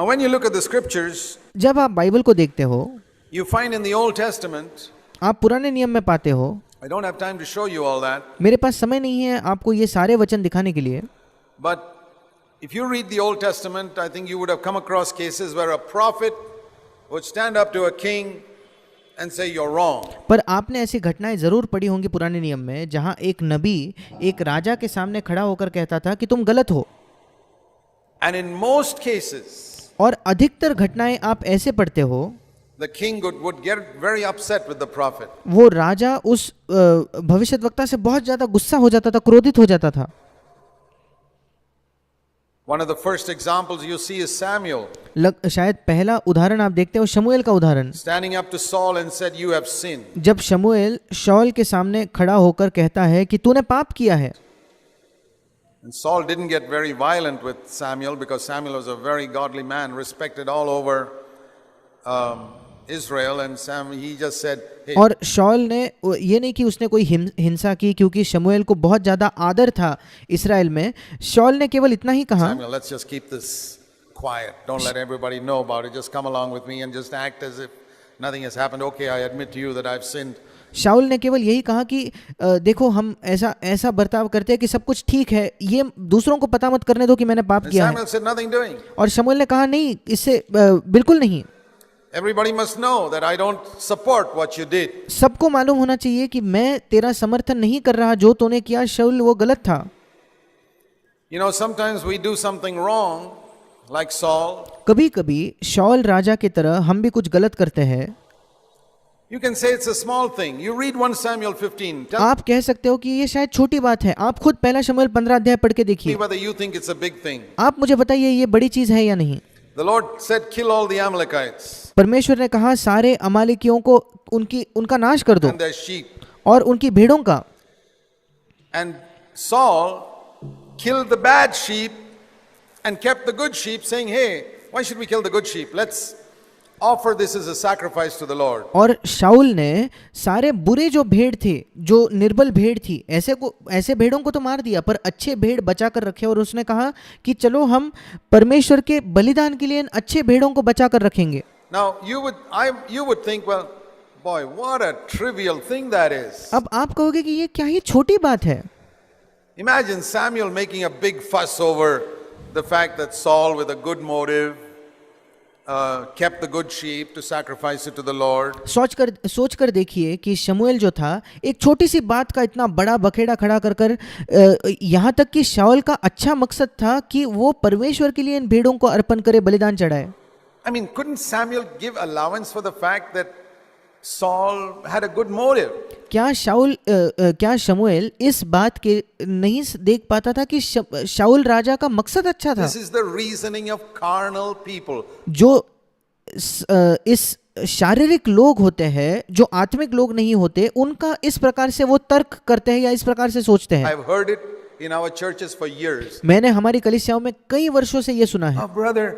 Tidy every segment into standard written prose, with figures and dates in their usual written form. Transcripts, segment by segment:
Now, when you look at the scriptures, जब आप Bible को देखते हो, you find in the Old Testament, आप पुराने नियम में पाते हो, I don't have time to show you all that, मेरे पास समय नहीं है आपको ये सारे वचन दिखाने के लिए, but if you read the Old Testament, I think you would have come across cases where a prophet would stand up to a king and say you're wrong. पर आपने ऐसी घटनाएं जरूर पढ़ी होंगी पुराने नियम में, जहां एक नबी एक राजा के सामने खड़ा होकर कहता था कि तुम गलत हो। And in most cases, और अधिकतर घटनाएं आप ऐसे पढ़ते हो, the king would get very upset with the prophet. वो राजा उस भविष्यद्वक्ता से बहुत ज्यादा गुस्सा हो जाता था, क्रोधित हो जाता था। One of the first examples you see is Samuel शायद पहला उदाहरण आप देखते हो शमूएल का उदाहरण, standing up to Saul and said, "You have sinned." जब शमूएल शाऊल के सामने खड़ा होकर कहता है कि तूने पाप किया है। And Saul didn't get very violent with Samuel because Samuel was a very godly man, respected all over Israel, and he just said, "Hey." और शाऊल ने ये नहीं कि उसने कोई हिंसा की, क्योंकि शमूएल को बहुत ज्यादा आदर था इस्राएल में। शाऊल ने केवल इतना ही कहा, Samuel, let's just keep this quiet. Don't let everybody know about it. Just come along with me and just act as if nothing has happened. Okay, I admit to you that I've sinned. शाऊल ने केवल यही कहा कि देखो हम ऐसा बर्ताव करते हैं कि सब कुछ ठीक है, ये दूसरों को पता मत करने दो कि मैंने पाप And किया Samuel है। said, "Nothing doing." और शमूएल ने कहा नहीं, इससे बिल्कुल नहीं। Everybody must know that I don't support what you did. सबको मालूम होना चाहिए कि मैं तेरा समर्थन नहीं कर रहा, जो तूने किया शाऊल वो गलत था। You know, sometimes we do something wrong, like Saul. कभी कभी शाऊल राजा की तरह हम भी कुछ गलत करते हैं। You can say it's a small thing. You read 1 Samuel 15. Tell आप कह सकते हो कि ये शायद छोटी बात है। आप खुद पहला शमूएल 15 अध्याय पढ़ के me देखिए, whether you think it's a big thing. आप मुझे बताइए ये बड़ी चीज है या नहीं। The Lord said, "Kill all the Amalekites परमेश्वर ने कहा सारे अमालेकियों को उनका नाश कर दो and their sheep." और उनकी भेड़ों का। And Saul killed the bad sheep and kept the good sheep, saying, "Hey, why should we kill the good sheep? Let's offer this as a sacrifice to the Lord." और शाऊल ने सारे बुरे जो भेड़ थे, जो निर्बल भेड़ थी, ऐसे भेड़ों को तो मार दिया, पर अच्छे भेड़ बचा कर रखे। और उसने कहा कि चलो हम परमेश्वर के बलिदान के लिए इन अच्छे भेड़ों को बचा कर रखेंगे। Now you would think, well, boy, what a trivial thing that is. अब आप कहोगे कि ये क्या ही छोटी बात है। Imagine Samuel making a big fuss over the fact that Saul, with a good motive, kept the good sheep to sacrifice it to the Lord. सोच कर देखिए कि शमूएल जो था एक छोटी सी बात का इतना बड़ा बखेड़ा खड़ा कर यहाँ तक कि शाऊल का अच्छा मकसद था कि वो परमेश्वर के लिए इन भेड़ों को अर्पण करे, बलिदान चढ़ाए। I mean, couldn't Samuel give allowance for the fact that Saul had a good motive? क्या शमूएल इस बात के नहीं देख पाता था कि शाऊल राजा का मकसद अच्छा था? This is the reasoning of carnal people. जो इस शारीरिक लोग होते हैं, जो आत्मिक लोग नहीं होते, उनका इस प्रकार से वो तर्क करते हैं या इस प्रकार से सोचते हैं। I've heard it in our churches for years. मैंने हमारी कलीसियाओं में कई वर्षों से ये सुना है। Oh, brother,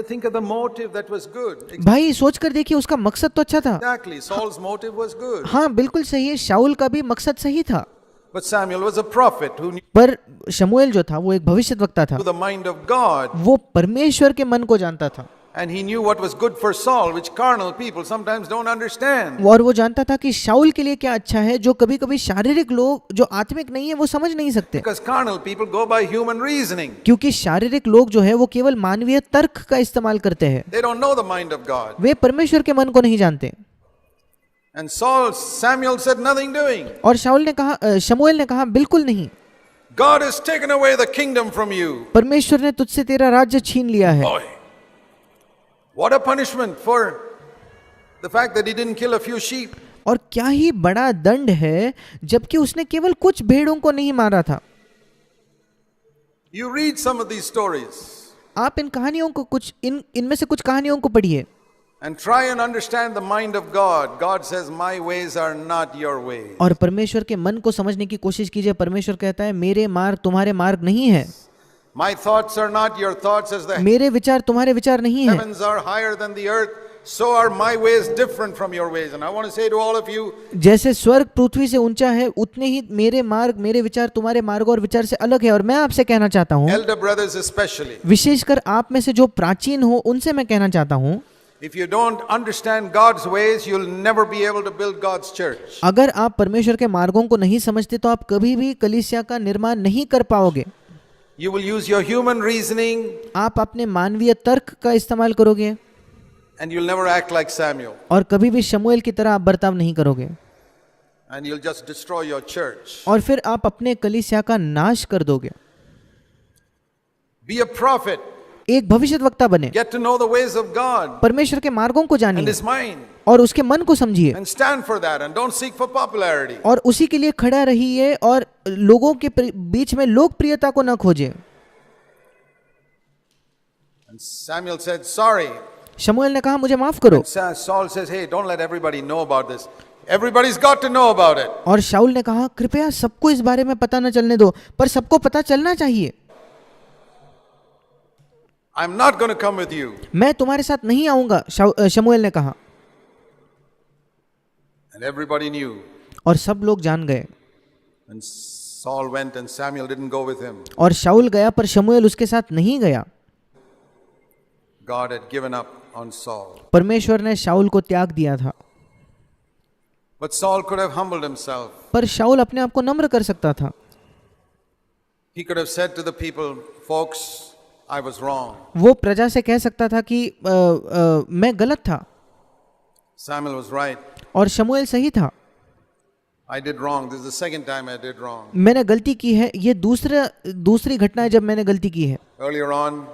think of the motive that was good. भाई सोच कर देखिए, उसका मकसद तो अच्छा था। Exactly, Saul's motive was good. हाँ बिल्कुल सही है, शाऊल का भी मकसद सही था। But Samuel was a prophet who knew पर शमूएल जो था वो एक भविष्यद्वक्ता था, the mind of God. वो परमेश्वर के मन को जानता था। And he knew what was good for Saul, which carnal people sometimes don't understand. और वो जानता था कि शाऊल के लिए क्या अच्छा है, जो कभी कभी शारीरिक लोग जो आत्मिक नहीं है वो समझ नहीं सकते। Because carnal people go by human reasoning. क्योंकि शारीरिक लोग जो है वो केवल मानवीय तर्क का इस्तेमाल करते हैं, They don't know the mind of God. वे परमेश्वर के मन को नहीं जानते। And Samuel said, "Nothing doing." और शमूएल ने कहा बिल्कुल नहीं, God has taken away the kingdom from you. परमेश्वर ने तुझसे तेरा राज्य छीन लिया है। Boy, what a punishment for the fact that he didn't kill a few sheep. और क्या ही बड़ा दंड है जबकि उसने केवल कुछ भेड़ों को नहीं मारा था। You read some of these stories आप इन कहानियों को इनमें से कुछ कहानियों को पढ़िए and try and understand the mind of God. God says, "My ways are not your ways." और परमेश्वर के मन को समझने की कोशिश कीजिए। परमेश्वर कहता है मेरे मार्ग तुम्हारे मार्ग नहीं है, My thoughts are not your thoughts, as the मेरे विचार तुम्हारे विचार नहीं है। heavens are higher than the earth, so are my ways different from your ways. And I want to say to all of you, जैसे स्वर्ग पृथ्वी से ऊंचा है उतने ही मेरे मार्ग मेरे विचार तुम्हारे मार्ग और विचार से अलग है। और मैं आपसे कहना चाहता हूँ, elder brothers especially, विशेषकर आप में से जो प्राचीन हो उनसे मैं कहना चाहता हूँ, if you don't understand God's ways, you'll never be able to build God's church. अगर आप परमेश्वर के मार्गों को नहीं समझते तो आप कभी भी कलीसिया का निर्माण नहीं कर पाओगे। You will use your human reasoning आप अपने मानवीय तर्क का इस्तेमाल करोगे and you'll never act like Samuel. और कभी भी शमूएल की तरह आप बर्ताव नहीं करोगे And you'll just destroy your church. और फिर आप अपने कलीसिया का नाश कर दोगे। Be a prophet. एक भविष्यद्वक्ता बने, Get to know the ways of God परमेश्वर के मार्गों को and जानिए His mind. और उसके मन को समझिए And stand for that and don't seek for popularity. और उसी के लिए खड़ा रहिए और लोगों के बीच में लोकप्रियता को न खोजे। And Samuel said, sorry. शमूएल ने कहा मुझे माफ करो। And Saul says, hey, don't let everybody know about this. Everybody's got to know about it. और शाऊल ने कहा कृपया सबको इस बारे में पता न चलने दो, पर सबको पता चलना चाहिए। I'm not going to come with you. मैं तुम्हारे साथ नहीं आऊंगा, शमूएल ने कहा। And everybody knew. और सब लोग जान गए। And Saul went and Samuel didn't go with him. और शाऊल गया पर शमूएल उसके साथ नहीं गया। God had given up on Saul. परमेश्वर ने शाऊल को त्याग दिया था। But Saul could have humbled himself. पर शाऊल अपने आप को नम्र कर सकता था। He could have said to the people, folks, I was wrong. वो प्रजा से कह सकता था कि मैं गलत था। Samuel was right. और शमूएल सही था। I did wrong. This is the second time I did wrong. मैंने गलती की है, ये दूसरी घटना है जब मैंने गलती की है। Earlier on,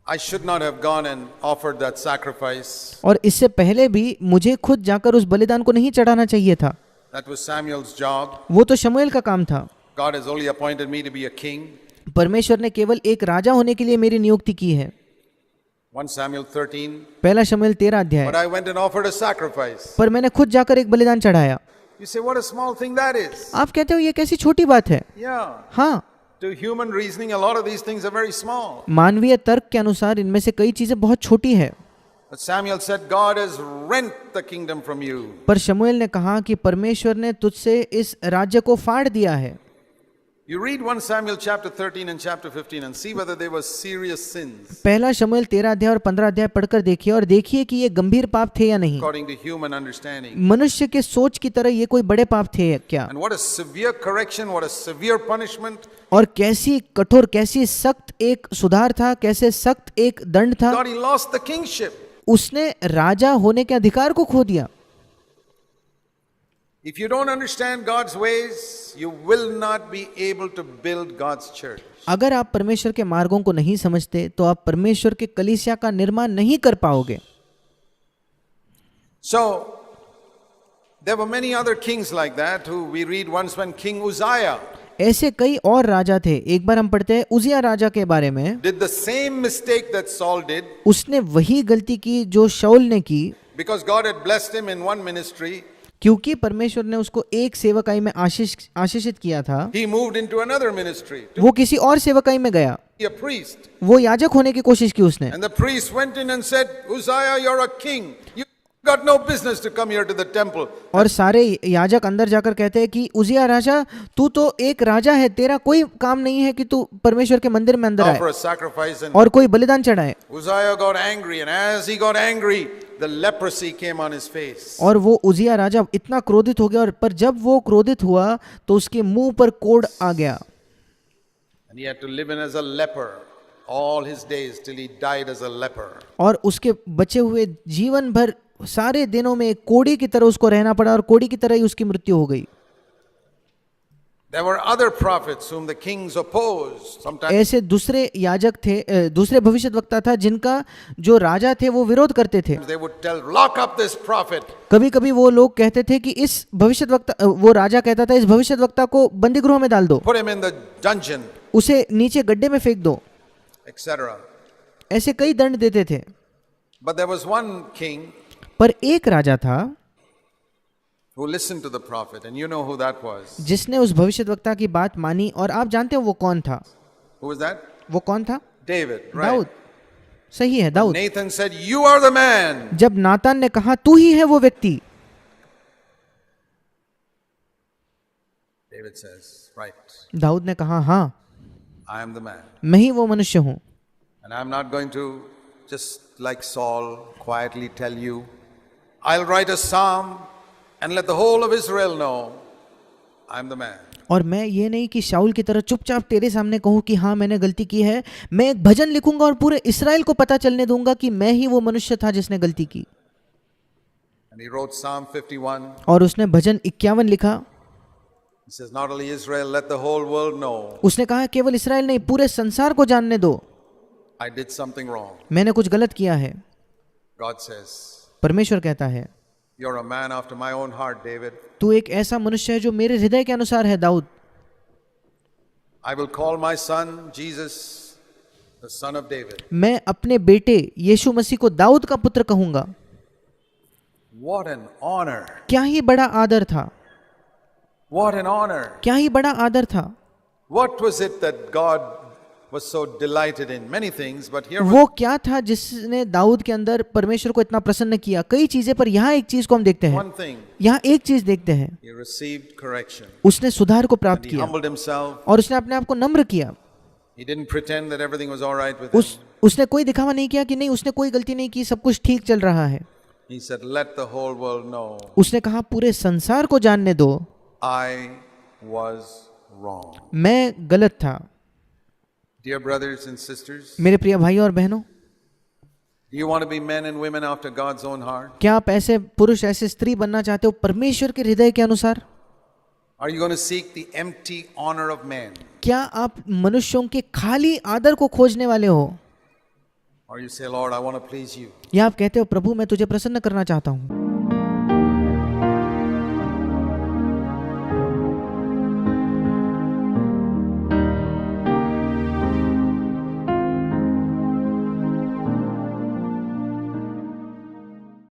I should not have gone and offered that sacrifice. और इससे पहले भी मुझे खुद जाकर उस बलिदान को नहीं चढ़ाना चाहिए था। That was Samuel's job. वो तो शमूएल का काम था। God has only appointed me to be a king. परमेश्वर ने केवल एक राजा होने के लिए मेरी नियुक्ति की है। 1 Samuel 13. पहला शमूएल 13 अध्याय। But I went and offered a sacrifice. पर मैंने खुद जाकर एक बलिदान चढ़ाया। You say, what a small thing that is. आप कहते हो ये कैसी छोटी बात है। Yeah. हाँ, To human reasoning, a lot of these things are very small. मानवीय तर्क के अनुसार इनमें से कई चीजें बहुत छोटी है। But Samuel said, God has rent the kingdom from you. पर शमूएल ने कहा कि परमेश्वर ने तुझसे इस राज्य को फाड़ दिया है। You read 1 Samuel chapter 13 and chapter 15 and see whether they were serious sins पहला शमूएल 13 अध्याय और 15 अध्याय पढ़कर देखिए और देखिए कि ये गंभीर पाप थे या नहीं। according to human understanding. मनुष्य के सोच की तरह ये कोई बड़े पाप थे क्या? And what a severe correction, what a severe punishment. और कैसी कठोर, कैसी सख्त एक सुधार था, कैसे सख्त एक दंड था। God, he lost the kingship. उसने राजा होने के अधिकार को खो दिया। If you don't understand God's ways, you will not be able to build God's church. अगर आप परमेश्वर के मार्गों को नहीं समझते तो आप परमेश्वर के कलीसिया का निर्माण नहीं कर पाओगे। So, there were many other kings like that who we read once when King Uzziah ऐसे कई और राजा थे। एक बार हम पढ़ते हैं उजिया राजा के बारे में। did the same mistake that Saul did उसने वही गलती की जो शाऊल ने की, because God had blessed him in one ministry. क्योंकि परमेश्वर ने उसको एक सेवकाई में आशीषित किया था। He moved into another ministry to वो किसी और सेवकाई में गया, be a priest. वो याजक होने की कोशिश की उसने। And the priest went in and said, Uzziah, you're a king. You got no business to come here to the temple. और सारे याजक अंदर जाकर कहते हैं कि उजिया राजा, तू तो एक राजा है, तेरा कोई काम नहीं है कि तू परमेश्वर के मंदिर में अंदर Offer आए a sacrifice. And और कोई बलिदान चढ़ाए। Uzziah got angry, and as he got angry, the leprosy came on his face. और वो उजिया राजा इतना क्रोधित हो गया, और पर जब वो क्रोधित हुआ तो उसके मुंह पर कोढ़ आ गया। And he had to live in as a leper all his days till he died as a leper. और उसके बचे हुए जीवन भर सारे दिनों में एक कोढ़ी की तरह उसको रहना पड़ा और कोढ़ी की तरह ही उसकी मृत्यु हो गई। There were other prophets whom the kings opposed. Sometimes ऐसे दूसरे याजक थे, दूसरे भविष्यद्वक्ता था जिनका जो राजा थे वो विरोध करते थे। they would tell, lock up this prophet. कभी कभी वो लोग कहते थे कि इस भविष्यद्वक्ता, वो राजा कहता था इस भविष्यद्वक्ता को बंदी गृह में डाल दो, Put him in the dungeon, उसे नीचे गड्ढे में फेंक दो। etc. ऐसे कई दंड देते थे। But there was one king पर एक राजा था who listened to the prophet, and you know who that was. जिसने उस भविष्यद्वक्ता की बात मानी, और आप जानते हो वो कौन था। Who was that? वो कौन था? David, right? दाऊद। सही है Dawood. Nathan said, "You are the man." जब नातान ने कहा तू ही है वो व्यक्ति, David says, "Right, दाऊद ने कहा हाँ I am the man. मैं ही वो मनुष्य हूँ। And I'm not going to just like Saul quietly tell you, I'll write a psalm and let the whole of Israel know I'm the man." और मैं ये नहीं कि शाऊल की तरह चुपचाप तेरे सामने कहूँ कि हाँ मैंने गलती की है, मैं एक भजन लिखूंगा और पूरे इस्राएल को पता चलने दूंगा कि मैं ही वो मनुष्य था जिसने गलती की। And he wrote Psalm 51. और उसने भजन 51 लिखा। He says, not only Israel, let the whole world know उसने कहा केवल इस्राएल नहीं पूरे संसार को जानने दो I did something wrong. मैंने कुछ गलत किया है। God says, परमेश्वर कहता है you're a man after my own heart, David. तू एक ऐसा मनुष्य है जो मेरे हृदय के अनुसार है Dawood. I will call my son Jesus the son of David. मैं अपने बेटे यीशु मसीह को दाऊद का पुत्र कहूंगा। What an honor. क्या ही बड़ा आदर था, What an honor. क्या ही बड़ा आदर था। What was it that God was so delighted in? Many things, but here वो क्या था जिसने दाऊद के अंदर परमेश्वर को इतना प्रसन्न किया? कई चीजें, पर यहाँ एक चीज को हम देखते हैं। one thing. यहाँ एक चीज देखते हैं, He received correction. उसने सुधार को प्राप्त He किया humbled himself. और उसने अपने आप को नम्र किया। He didn't pretend that everything was all right with him. उसने कोई दिखावा नहीं किया कि नहीं उसने कोई गलती नहीं की, सब कुछ ठीक चल रहा है। He said, let the whole world know उसने कहा पूरे संसार को जानने दो I was wrong. मैं गलत था। Dear brothers and sisters, मेरे प्रिय भाई और बहनों, do you want to be men and women after God's own heart? क्या आप ऐसे पुरुष ऐसे स्त्री बनना चाहते हो परमेश्वर के हृदय के अनुसार? Are you going to seek the empty honor of men? क्या आप मनुष्यों के खाली आदर को खोजने वाले हो? Or you say, Lord, I want to please you. या आप कहते हो प्रभु मैं तुझे प्रसन्न करना चाहता हूँ।